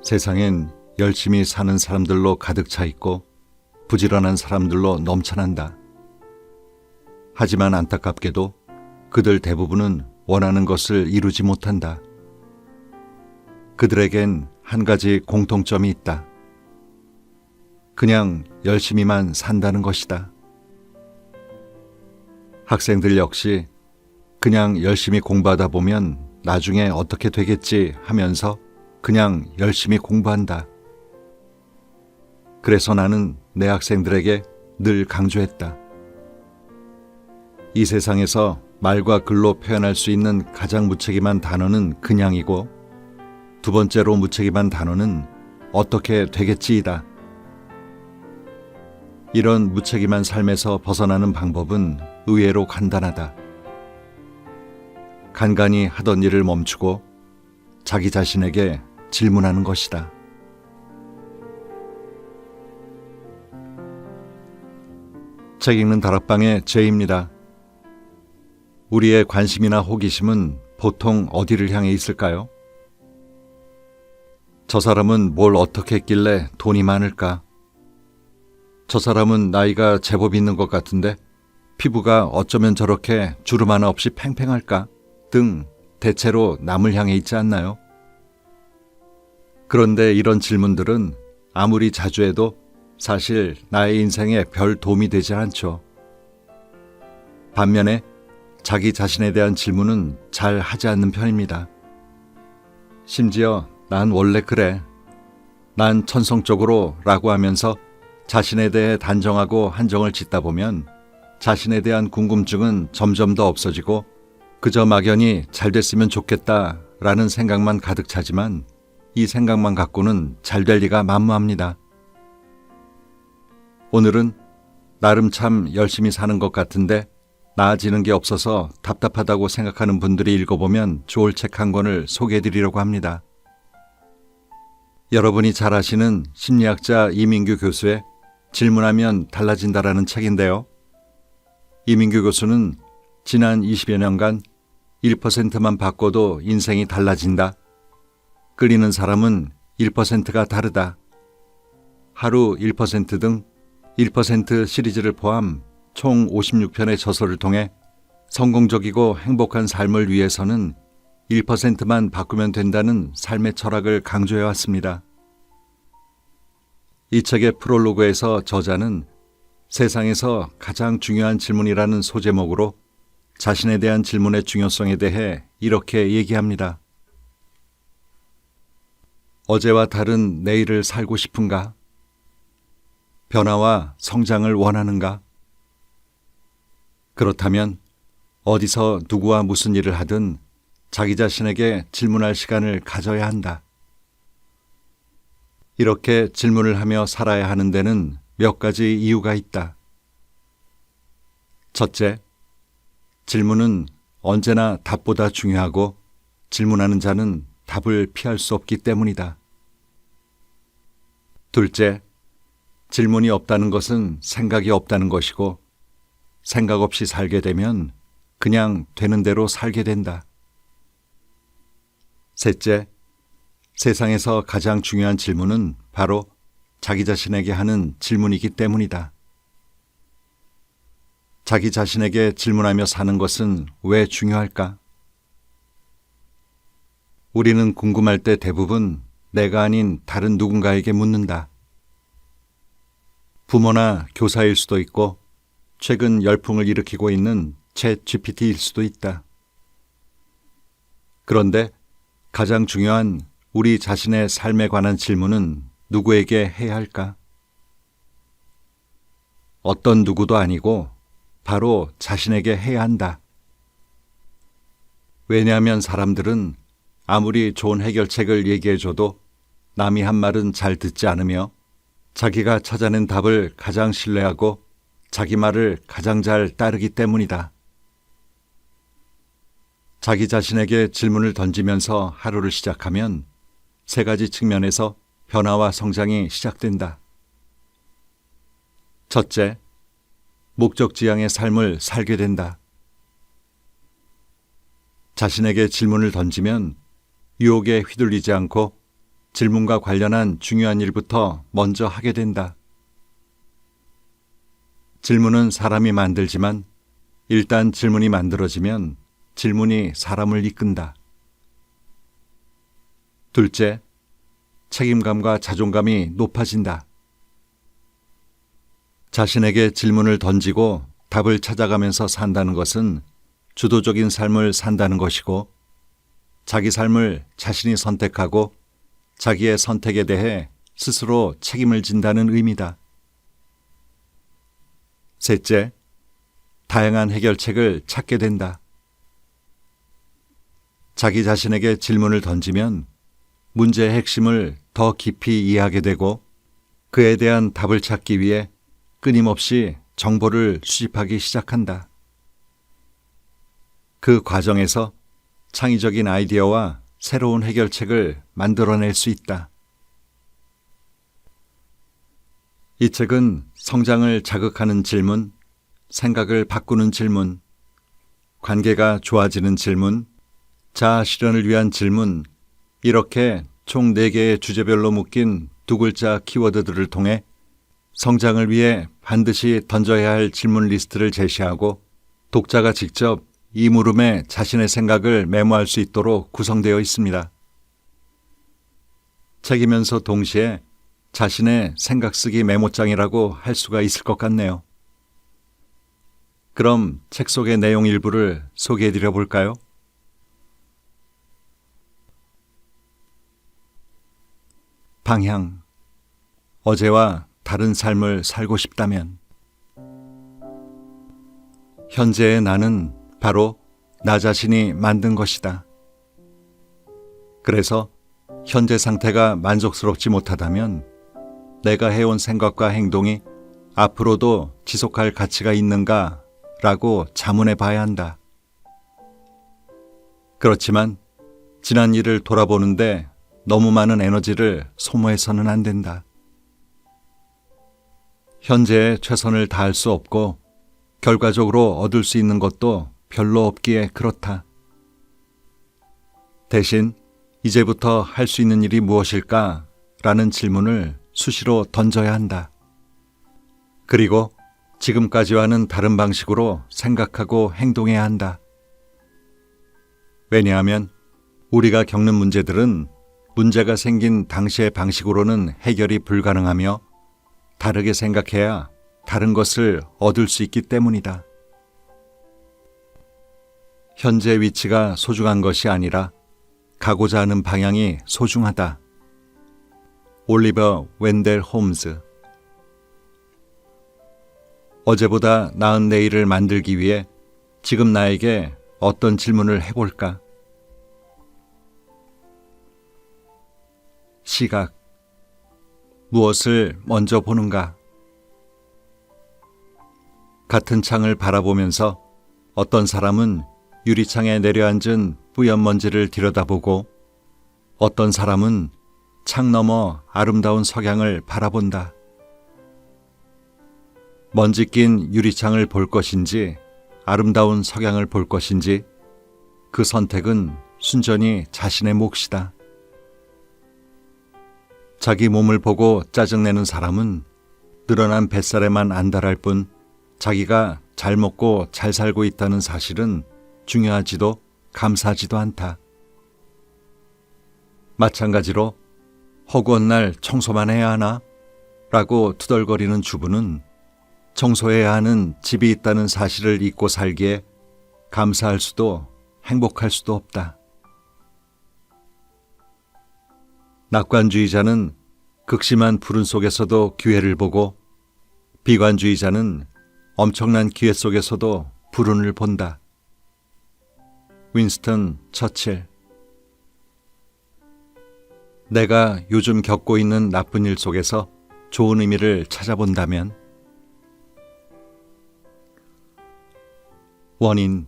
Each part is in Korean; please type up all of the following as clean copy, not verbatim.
세상엔 열심히 사는 사람들로 가득 차 있고 부지런한 사람들로 넘쳐난다. 하지만 안타깝게도 그들 대부분은 원하는 것을 이루지 못한다. 그들에겐 한 가지 공통점이 있다. 그냥 열심히만 산다는 것이다. 학생들 역시 그냥 열심히 공부하다 보면 나중에 어떻게 되겠지 하면서 그냥 열심히 공부한다. 그래서 나는 내 학생들에게 늘 강조했다. 이 세상에서 말과 글로 표현할 수 있는 가장 무책임한 단어는 그냥이고, 두 번째로 무책임한 단어는 어떻게 되겠지이다. 이런 무책임한 삶에서 벗어나는 방법은 의외로 간단하다. 간간히 하던 일을 멈추고 자기 자신에게 질문하는 것이다. 책 읽는 다락방의 제이입니다. 우리의 관심이나 호기심은 보통 어디를 향해 있을까요? 저 사람은 뭘 어떻게 했길래 돈이 많을까? 저 사람은 나이가 제법 있는 것 같은데 피부가 어쩌면 저렇게 주름 하나 없이 팽팽할까? 등 대체로 남을 향해 있지 않나요? 그런데 이런 질문들은 아무리 자주 해도 사실 나의 인생에 별 도움이 되지 않죠. 반면에 자기 자신에 대한 질문은 잘 하지 않는 편입니다. 심지어 난 원래 그래, 난 천성적으로 라고 하면서 자신에 대해 단정하고 한정을 짓다 보면 자신에 대한 궁금증은 점점 더 없어지고 그저 막연히 잘 됐으면 좋겠다 라는 생각만 가득 차지만 이 생각만 갖고는 잘 될 리가 만무합니다. 오늘은 나름 참 열심히 사는 것 같은데 나아지는 게 없어서 답답하다고 생각하는 분들이 읽어보면 좋을 책 한 권을 소개해드리려고 합니다. 여러분이 잘 아시는 심리학자 이민규 교수의 질문하면 달라진다라는 책인데요. 이민규 교수는 지난 20여 년간 1%만 바꿔도 인생이 달라진다. 끌리는 사람은 1%가 다르다. 하루 1% 등 1% 시리즈를 포함 총 56편의 저서를 통해 성공적이고 행복한 삶을 위해서는 1%만 바꾸면 된다는 삶의 철학을 강조해 왔습니다. 이 책의 프롤로그에서 저자는 세상에서 가장 중요한 질문이라는 소제목으로 자신에 대한 질문의 중요성에 대해 이렇게 얘기합니다. 어제와 다른 내일을 살고 싶은가? 변화와 성장을 원하는가? 그렇다면 어디서 누구와 무슨 일을 하든 자기 자신에게 질문할 시간을 가져야 한다. 이렇게 질문을 하며 살아야 하는 데는 몇 가지 이유가 있다. 첫째, 질문은 언제나 답보다 중요하고 질문하는 자는 답을 피할 수 없기 때문이다. 둘째, 질문이 없다는 것은 생각이 없다는 것이고 생각 없이 살게 되면 그냥 되는 대로 살게 된다. 셋째, 세상에서 가장 중요한 질문은 바로 자기 자신에게 하는 질문이기 때문이다. 자기 자신에게 질문하며 사는 것은 왜 중요할까? 우리는 궁금할 때 대부분 내가 아닌 다른 누군가에게 묻는다. 부모나 교사일 수도 있고 최근 열풍을 일으키고 있는 챗 GPT일 수도 있다. 그런데 가장 중요한 우리 자신의 삶에 관한 질문은 누구에게 해야 할까? 어떤 누구도 아니고 바로 자신에게 해야 한다. 왜냐하면 사람들은 아무리 좋은 해결책을 얘기해줘도 남이 한 말은 잘 듣지 않으며 자기가 찾아낸 답을 가장 신뢰하고 자기 말을 가장 잘 따르기 때문이다. 자기 자신에게 질문을 던지면서 하루를 시작하면 세 가지 측면에서 변화와 성장이 시작된다. 첫째, 목적지향의 삶을 살게 된다. 자신에게 질문을 던지면 유혹에 휘둘리지 않고 질문과 관련한 중요한 일부터 먼저 하게 된다. 질문은 사람이 만들지만 일단 질문이 만들어지면 질문이 사람을 이끈다. 둘째, 책임감과 자존감이 높아진다. 자신에게 질문을 던지고 답을 찾아가면서 산다는 것은 주도적인 삶을 산다는 것이고, 자기 삶을 자신이 선택하고 자기의 선택에 대해 스스로 책임을 진다는 의미다. 셋째, 다양한 해결책을 찾게 된다. 자기 자신에게 질문을 던지면 문제의 핵심을 더 깊이 이해하게 되고 그에 대한 답을 찾기 위해 끊임없이 정보를 수집하기 시작한다. 그 과정에서 창의적인 아이디어와 새로운 해결책을 만들어낼 수 있다. 이 책은 성장을 자극하는 질문, 생각을 바꾸는 질문, 관계가 좋아지는 질문, 자아 실현을 위한 질문, 이렇게 총 4개의 주제별로 묶인 2글자 키워드들을 통해 성장을 위해 반드시 던져야 할 질문 리스트를 제시하고 독자가 직접 이 물음에 자신의 생각을 메모할 수 있도록 구성되어 있습니다. 책이면서 동시에 자신의 생각 쓰기 메모장이라고 할 수가 있을 것 같네요. 그럼 책 속의 내용 일부를 소개해 드려 볼까요? 방향. 어제와 다른 삶을 살고 싶다면. 현재의 나는 바로 나 자신이 만든 것이다. 그래서 현재 상태가 만족스럽지 못하다면 내가 해온 생각과 행동이 앞으로도 지속할 가치가 있는가 라고 자문해 봐야 한다. 그렇지만 지난 일을 돌아보는데 너무 많은 에너지를 소모해서는 안 된다. 현재에 최선을 다할 수 없고 결과적으로 얻을 수 있는 것도 별로 없기에 그렇다. 대신 이제부터 할 수 있는 일이 무엇일까? 라는 질문을 수시로 던져야 한다. 그리고 지금까지와는 다른 방식으로 생각하고 행동해야 한다. 왜냐하면 우리가 겪는 문제들은 문제가 생긴 당시의 방식으로는 해결이 불가능하며 다르게 생각해야 다른 것을 얻을 수 있기 때문이다. 현재 위치가 소중한 것이 아니라 가고자 하는 방향이 소중하다. 올리버 웬델 홈즈. 어제보다 나은 내일을 만들기 위해 지금 나에게 어떤 질문을 해볼까? 시각. 무엇을 먼저 보는가? 같은 창을 바라보면서 어떤 사람은 유리창에 내려앉은 뿌연 먼지를 들여다보고 어떤 사람은 창 너머 아름다운 석양을 바라본다. 먼지 낀 유리창을 볼 것인지 아름다운 석양을 볼 것인지 그 선택은 순전히 자신의 몫이다. 자기 몸을 보고 짜증내는 사람은 늘어난 뱃살에만 안달할 뿐 자기가 잘 먹고 잘 살고 있다는 사실은 중요하지도 감사하지도 않다. 마찬가지로 허구한 날 청소만 해야 하나? 라고 투덜거리는 주부는 청소해야 하는 집이 있다는 사실을 잊고 살기에 감사할 수도 행복할 수도 없다. 낙관주의자는 극심한 푸른 속에서도 기회를 보고 비관주의자는 엄청난 기회 속에서도 불운을 본다. 윈스턴 처칠. 내가 요즘 겪고 있는 나쁜 일 속에서 좋은 의미를 찾아본다면 원인.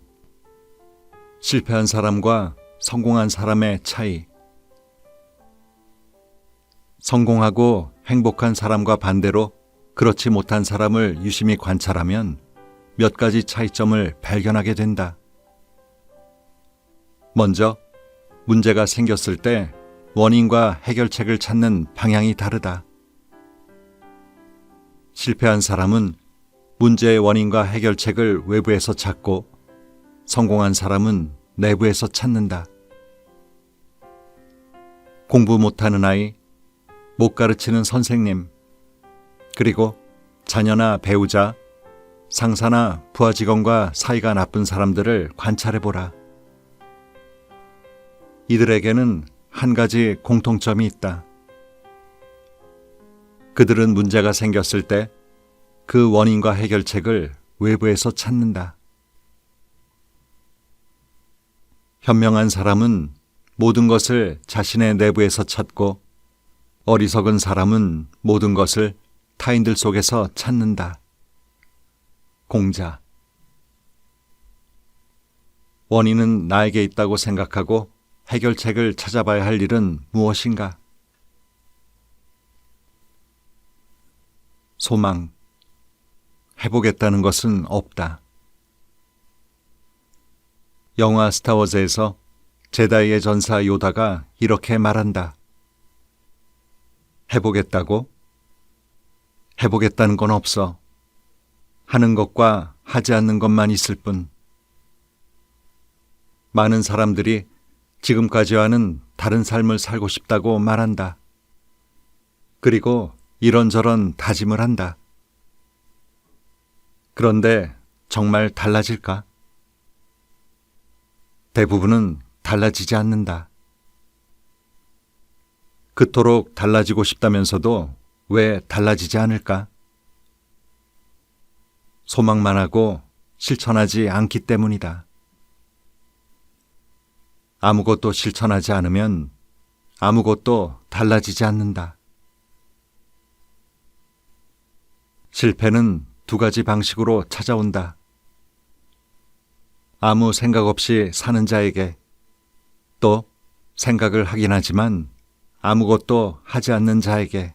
실패한 사람과 성공한 사람의 차이. 성공하고 행복한 사람과 반대로 그렇지 못한 사람을 유심히 관찰하면 몇 가지 차이점을 발견하게 된다. 먼저 문제가 생겼을 때 원인과 해결책을 찾는 방향이 다르다. 실패한 사람은 문제의 원인과 해결책을 외부에서 찾고 성공한 사람은 내부에서 찾는다. 공부 못하는 아이, 못 가르치는 선생님, 그리고 자녀나 배우자, 상사나 부하 직원과 사이가 나쁜 사람들을 관찰해보라. 이들에게는 한 가지 공통점이 있다. 그들은 문제가 생겼을 때 그 원인과 해결책을 외부에서 찾는다. 현명한 사람은 모든 것을 자신의 내부에서 찾고 어리석은 사람은 모든 것을 타인들 속에서 찾는다. 공자. 원인은 나에게 있다고 생각하고 해결책을 찾아봐야 할 일은 무엇인가? 소망. 해보겠다는 것은 없다. 영화 스타워즈에서 제다이의 전사 요다가 이렇게 말한다. 해보겠다고? 해보겠다는 건 없어. 하는 것과 하지 않는 것만 있을 뿐. 많은 사람들이 지금까지와는 다른 삶을 살고 싶다고 말한다. 그리고 이런저런 다짐을 한다. 그런데 정말 달라질까? 대부분은 달라지지 않는다. 그토록 달라지고 싶다면서도 왜 달라지지 않을까? 소망만 하고 실천하지 않기 때문이다. 아무것도 실천하지 않으면 아무것도 달라지지 않는다. 실패는 두 가지 방식으로 찾아온다. 아무 생각 없이 사는 자에게, 또 생각을 하긴 하지만 아무것도 하지 않는 자에게.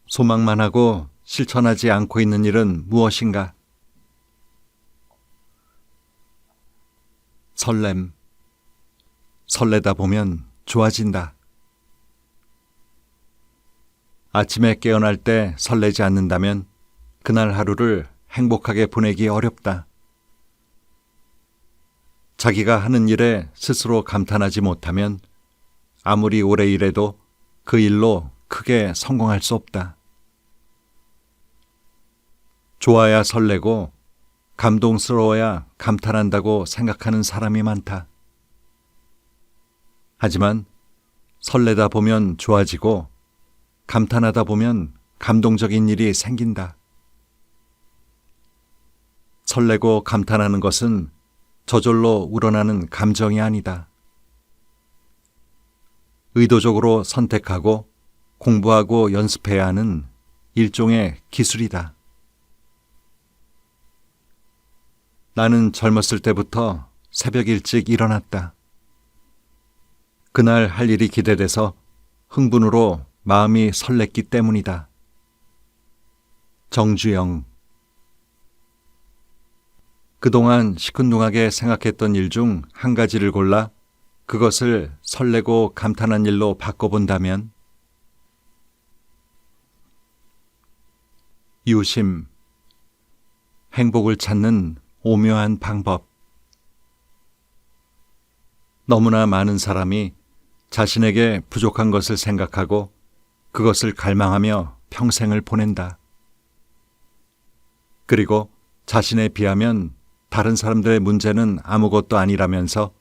소망만 하고 실천하지 않고 있는 일은 무엇인가? 설렘. 설레다 보면 좋아진다. 아침에 깨어날 때 설레지 않는다면 그날 하루를 행복하게 보내기 어렵다. 자기가 하는 일에 스스로 감탄하지 못하면 아무리 오래 일해도 그 일로 크게 성공할 수 없다. 좋아야 설레고 감동스러워야 감탄한다고 생각하는 사람이 많다. 하지만 설레다 보면 좋아지고 감탄하다 보면 감동적인 일이 생긴다. 설레고 감탄하는 것은 저절로 우러나는 감정이 아니다. 의도적으로 선택하고 공부하고 연습해야 하는 일종의 기술이다. 나는 젊었을 때부터 새벽 일찍 일어났다. 그날 할 일이 기대돼서 흥분으로 마음이 설렜기 때문이다. 정주영. 그동안 시큰둥하게 생각했던 일 중 한 가지를 골라 그것을 설레고 감탄한 일로 바꿔본다면? 유심. 행복을 찾는 오묘한 방법. 너무나 많은 사람이 자신에게 부족한 것을 생각하고 그것을 갈망하며 평생을 보낸다. 그리고 자신에 비하면 다른 사람들의 문제는 아무것도 아니라면서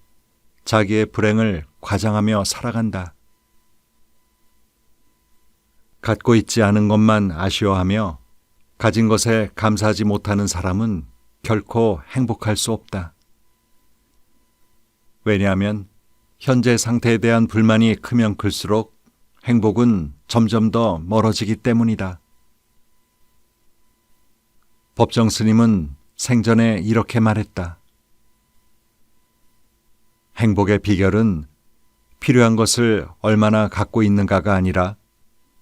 자기의 불행을 과장하며 살아간다. 갖고 있지 않은 것만 아쉬워하며 가진 것에 감사하지 못하는 사람은 결코 행복할 수 없다. 왜냐하면 현재 상태에 대한 불만이 크면 클수록 행복은 점점 더 멀어지기 때문이다. 법정 스님은 생전에 이렇게 말했다. 행복의 비결은 필요한 것을 얼마나 갖고 있는가가 아니라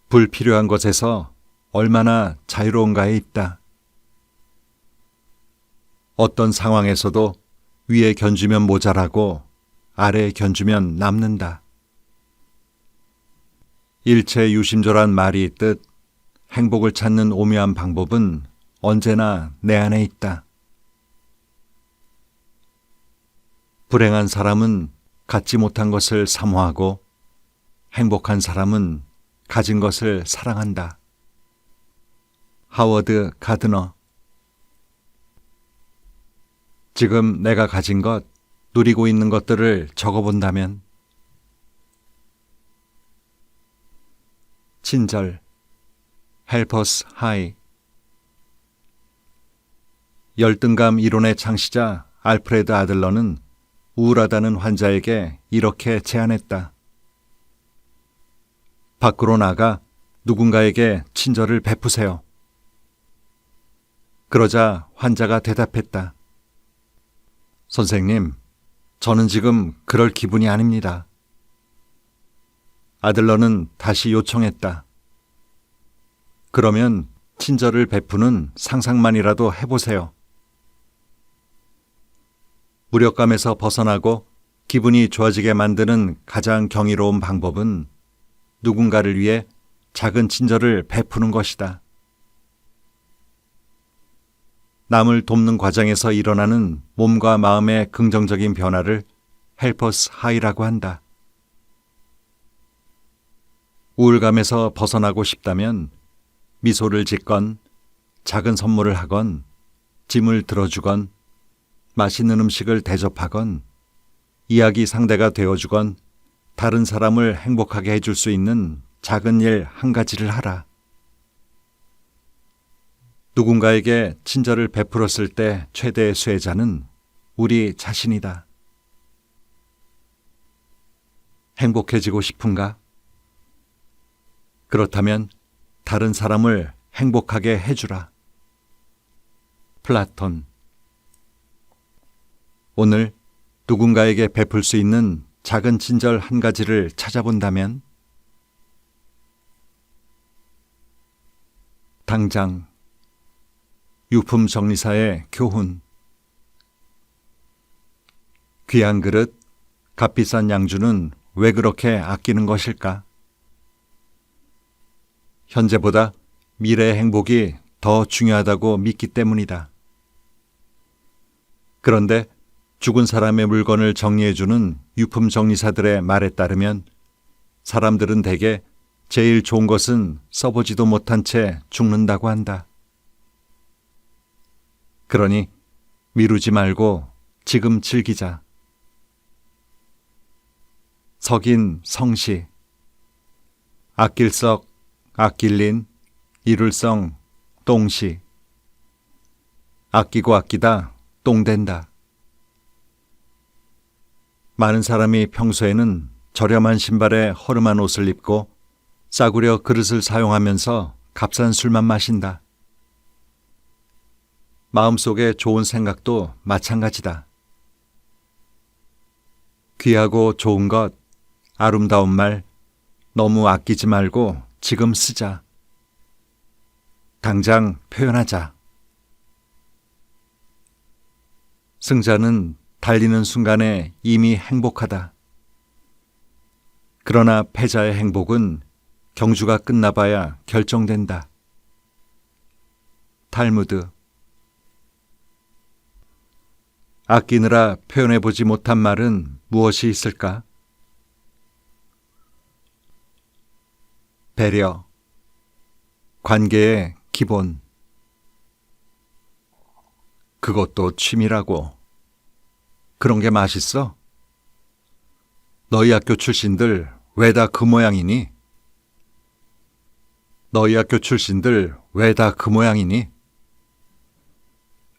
불필요한 것에서 얼마나 자유로운가에 있다. 어떤 상황에서도 위에 견주면 모자라고 아래에 견주면 남는다. 일체 유심조란 말이 있듯 행복을 찾는 오묘한 방법은 언제나 내 안에 있다. 불행한 사람은 갖지 못한 것을 사모하고 행복한 사람은 가진 것을 사랑한다. 하워드 가드너. 지금 내가 가진 것, 누리고 있는 것들을 적어본다면 친절 Help us high. 열등감 이론의 창시자 알프레드 아들러는 우울하다는 환자에게 이렇게 제안했다. 밖으로 나가 누군가에게 친절을 베푸세요. 그러자 환자가 대답했다. 선생님, 저는 지금 그럴 기분이 아닙니다. 아들러는 다시 요청했다. 그러면 친절을 베푸는 상상만이라도 해보세요. 무력감에서 벗어나고 기분이 좋아지게 만드는 가장 경이로운 방법은 누군가를 위해 작은 친절을 베푸는 것이다. 남을 돕는 과정에서 일어나는 몸과 마음의 긍정적인 변화를 Help us high라고 한다. 우울감에서 벗어나고 싶다면 미소를 짓건, 작은 선물을 하건, 짐을 들어주건, 맛있는 음식을 대접하건, 이야기 상대가 되어주건, 다른 사람을 행복하게 해줄 수 있는 작은 일 한 가지를 하라. 누군가에게 친절을 베풀었을 때 최대의 수혜자는 우리 자신이다. 행복해지고 싶은가? 그렇다면 다른 사람을 행복하게 해주라. 플라톤. 오늘 누군가에게 베풀 수 있는 작은 친절 한 가지를 찾아본다면 당장 유품 정리사의 교훈. 귀한 그릇, 값비싼 양주는 왜 그렇게 아끼는 것일까? 현재보다 미래의 행복이 더 중요하다고 믿기 때문이다. 그런데 죽은 사람의 물건을 정리해주는 유품 정리사들의 말에 따르면 사람들은 대개 제일 좋은 것은 써보지도 못한 채 죽는다고 한다. 그러니 미루지 말고 지금 즐기자. 석인 성시. 아낄석 아낄린 이룰성 똥시. 아끼고 아끼다 똥된다. 많은 사람이 평소에는 저렴한 신발에 허름한 옷을 입고 싸구려 그릇을 사용하면서 값싼 술만 마신다. 마음속에 좋은 생각도 마찬가지다. 귀하고 좋은 것, 아름다운 말, 너무 아끼지 말고 지금 쓰자. 당장 표현하자. 승자는 달리는 순간에 이미 행복하다. 그러나 패자의 행복은 경주가 끝나봐야 결정된다. 탈무드. 아끼느라 표현해보지 못한 말은 무엇이 있을까? 배려. 관계의 기본. 그것도 취미라고. 그런 게 맛있어? 너희 학교 출신들 왜 다 그 모양이니? 너희 학교 출신들 왜 다 그 모양이니?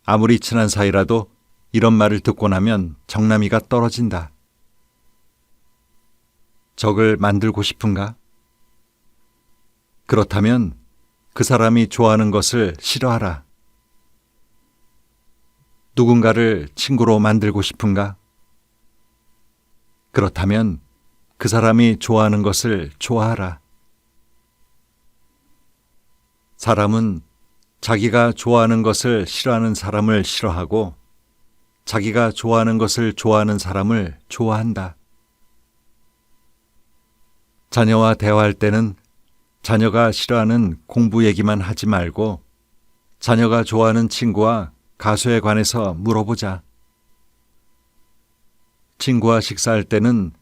아무리 친한 사이라도 이런 말을 듣고 나면 정남이가 떨어진다. 적을 만들고 싶은가? 그렇다면 그 사람이 좋아하는 것을 싫어하라. 누군가를 친구로 만들고 싶은가? 그렇다면 그 사람이 좋아하는 것을 좋아하라. 사람은 자기가 좋아하는 것을 싫어하는 사람을 싫어하고 자기가 좋아하는 것을 좋아하는 사람을 좋아한다. 자녀와 대화할 때는 자녀가 싫어하는 공부 얘기만 하지 말고 자녀가 좋아하는 친구와 가수에 관해서 물어보자. 친구와 식사할 때는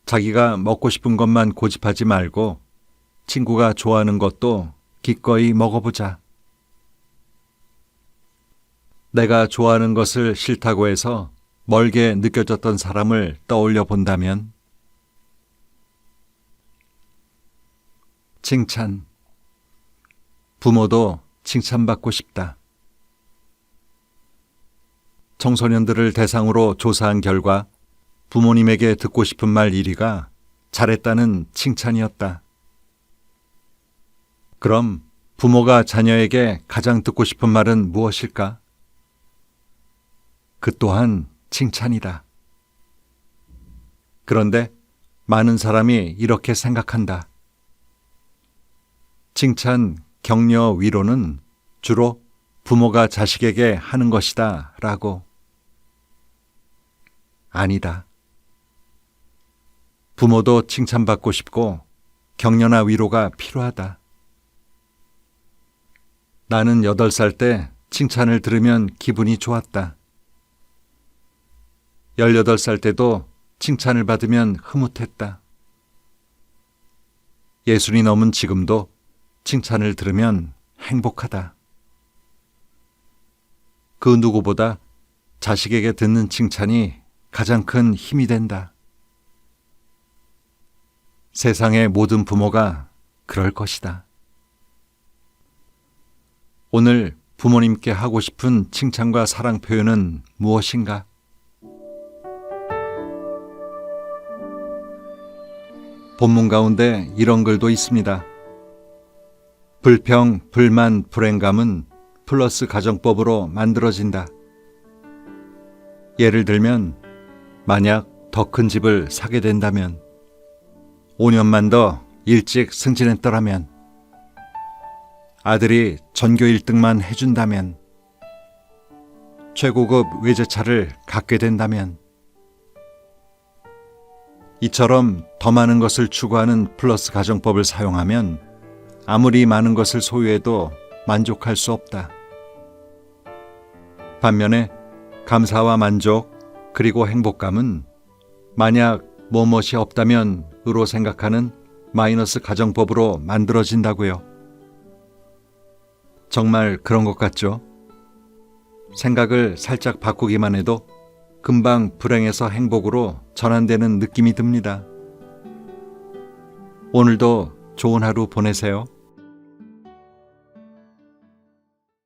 자기가 먹고 싶은 것만 고집하지 말고 친구가 좋아하는 것도 기꺼이 먹어보자. 내가 좋아하는 것을 싫다고 해서 멀게 느껴졌던 사람을 떠올려 본다면 칭찬. 부모도 칭찬받고 싶다. 청소년들을 대상으로 조사한 결과 부모님에게 듣고 싶은 말 1위가 잘했다는 칭찬이었다. 그럼 부모가 자녀에게 가장 듣고 싶은 말은 무엇일까? 그 또한 칭찬이다. 그런데 많은 사람이 이렇게 생각한다. 칭찬, 격려, 위로는 주로 부모가 자식에게 하는 것이다 라고. 아니다. 부모도 칭찬받고 싶고 격려나 위로가 필요하다. 나는 8살 때 칭찬을 들으면 기분이 좋았다. 18살 때도 칭찬을 받으면 흐뭇했다. 60이 넘은 지금도 칭찬을 들으면 행복하다. 그 누구보다 자식에게 듣는 칭찬이 가장 큰 힘이 된다. 세상의 모든 부모가 그럴 것이다. 오늘 부모님께 하고 싶은 칭찬과 사랑 표현은 무엇인가? 본문 가운데 이런 글도 있습니다. 불평, 불만, 불행감은 플러스 가정법으로 만들어진다. 예를 들면 만약 더 큰 집을 사게 된다면, 5년만 더 일찍 승진했더라면, 아들이 전교 1등만 해준다면, 최고급 외제차를 갖게 된다면, 이처럼 더 많은 것을 추구하는 플러스 가정법을 사용하면 아무리 많은 것을 소유해도 만족할 수 없다. 반면에 감사와 만족 그리고 행복감은 만약 무엇이 없다면 으로 생각하는 마이너스 가정법으로 만들어진다고요. 정말 그런 것 같죠? 생각을 살짝 바꾸기만 해도 금방 불행에서 행복으로 전환되는 느낌이 듭니다. 오늘도 좋은 하루 보내세요.